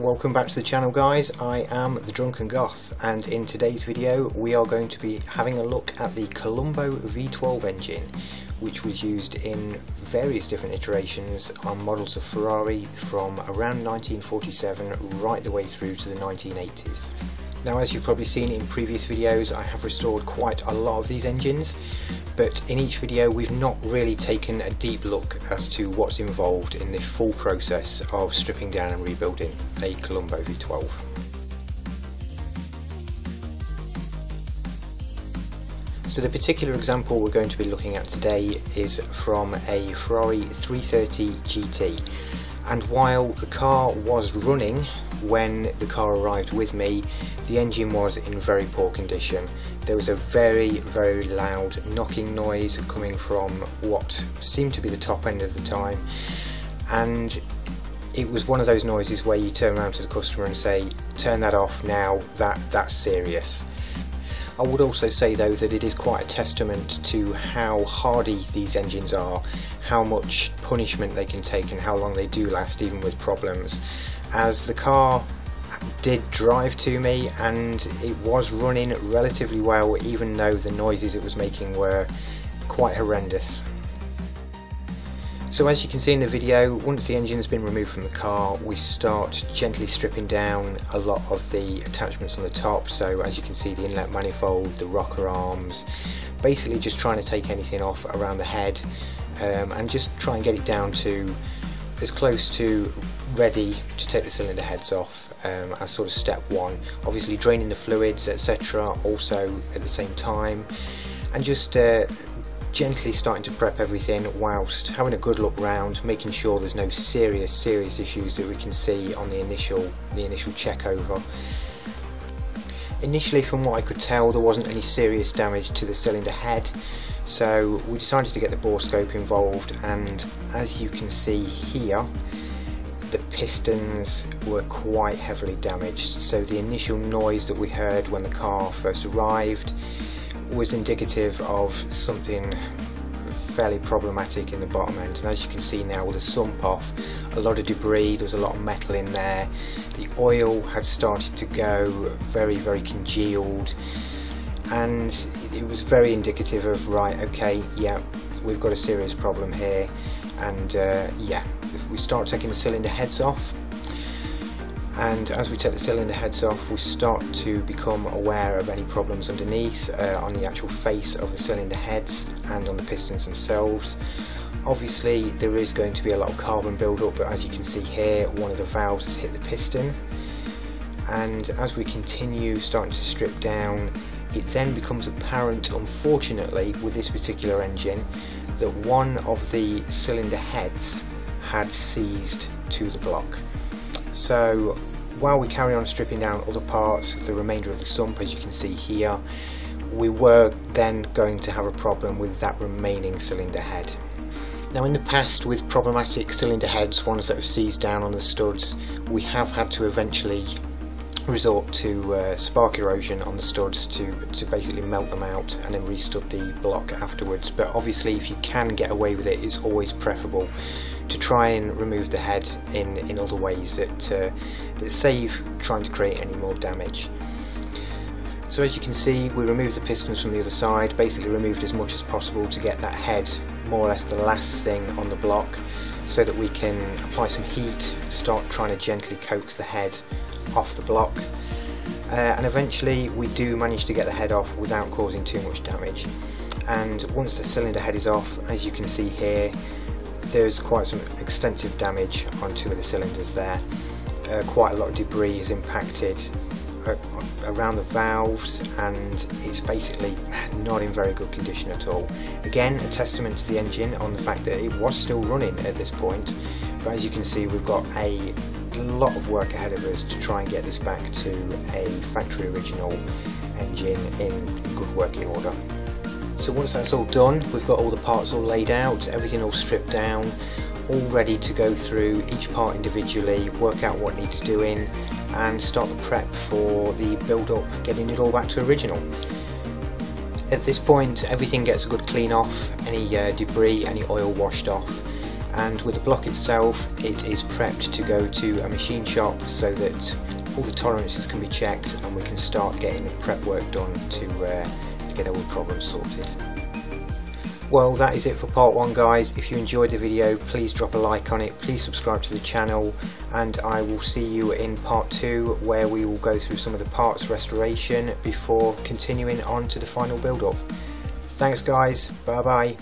Welcome back to the channel, guys. I am the Drunken Goth, and in today's video we are going to be having a look at the Colombo V12 engine, which was used in various different iterations on models of Ferrari from around 1947 right the way through to the 1980s. Now, as you've probably seen in previous videos, I have restored quite a lot of these engines, but in each video we've not really taken a deep look as to what's involved in the full process of stripping down and rebuilding a Colombo V12. So the particular example we're going to be looking at today is from a Ferrari 330 GT, and while the car was running when the car arrived with me, the engine was in very poor condition. There was a very loud knocking noise coming from what seemed to be the top end of the time, and it was one of those noises where you turn around to the customer and say, turn that off now, that's serious. I would also say though that it is quite a testament to how hardy these engines are, how much punishment they can take and how long they do last even with problems, as the car did drive to me and it was running relatively well, even though the noises it was making were quite horrendous. So as you can see in the video, once the engine has been removed from the car, we start gently stripping down a lot of the attachments on the top. So as you can see, the inlet manifold, the rocker arms, basically just trying to take anything off around the head, and just try and get it down to as close to ready to take the cylinder heads off as sort of step one. Obviously draining the fluids, etc., also at the same time, and just gently starting to prep everything whilst having a good look round, making sure there's no serious issues that we can see on the initial check over. Initially, from what I could tell, there wasn't any serious damage to the cylinder head, so we decided to get the bore scope involved, and as you can see here, the pistons were quite heavily damaged. So the initial noise that we heard when the car first arrived was indicative of something fairly problematic in the bottom end, and as you can see now with the sump off, a lot of debris, there was a lot of metal in there, the oil had started to go very congealed, and it was very indicative of, right, okay, yeah, we've got a serious problem here. And yeah, if we start taking the cylinder heads off, and as we take the cylinder heads off we start to become aware of any problems underneath on the actual face of the cylinder heads and on the pistons themselves. Obviously there is going to be a lot of carbon build-up, but as you can see here, one of the valves has hit the piston, and as we continue starting to strip down, it then becomes apparent, unfortunately with this particular engine, that one of the cylinder heads had seized to the block. So while we carry on stripping down other parts of the remainder of the sump, as you can see here, we were then going to have a problem with that remaining cylinder head. Now, in the past, with problematic cylinder heads, ones that have seized down on the studs, we have had to eventually resort to spark erosion on the studs to basically melt them out and then restud the block afterwards. But obviously if you can get away with it, it's always preferable to try and remove the head in other ways that save trying to create any more damage. So as you can see, we removed the pistons from the other side, basically removed as much as possible to get that head more or less the last thing on the block, so that we can apply some heat, start trying to gently coax the head off the block, and eventually we do manage to get the head off without causing too much damage. And once the cylinder head is off, as you can see here, there's quite some extensive damage on two of the cylinders there. Quite a lot of debris is impacted around the valves, and it's basically not in very good condition at all. Again, a testament to the engine on the fact that it was still running at this point, but as you can see, we've got a lot of work ahead of us to try and get this back to a factory original engine in good working order. So once that's all done, we've got all the parts all laid out, everything all stripped down, all ready to go through each part individually, work out what needs doing, and start the prep for the build-up, getting it all back to original. At this point, everything gets a good clean off, any debris, any oil washed off, and with the block itself it is prepped to go to a machine shop so that all the tolerances can be checked and we can start getting the prep work done to get all the problems sorted. Well, that is it for part 1, guys. If you enjoyed the video, please drop a like on it, please subscribe to the channel, and I will see you in part 2 where we will go through some of the parts restoration before continuing on to the final build up. Thanks guys, bye bye.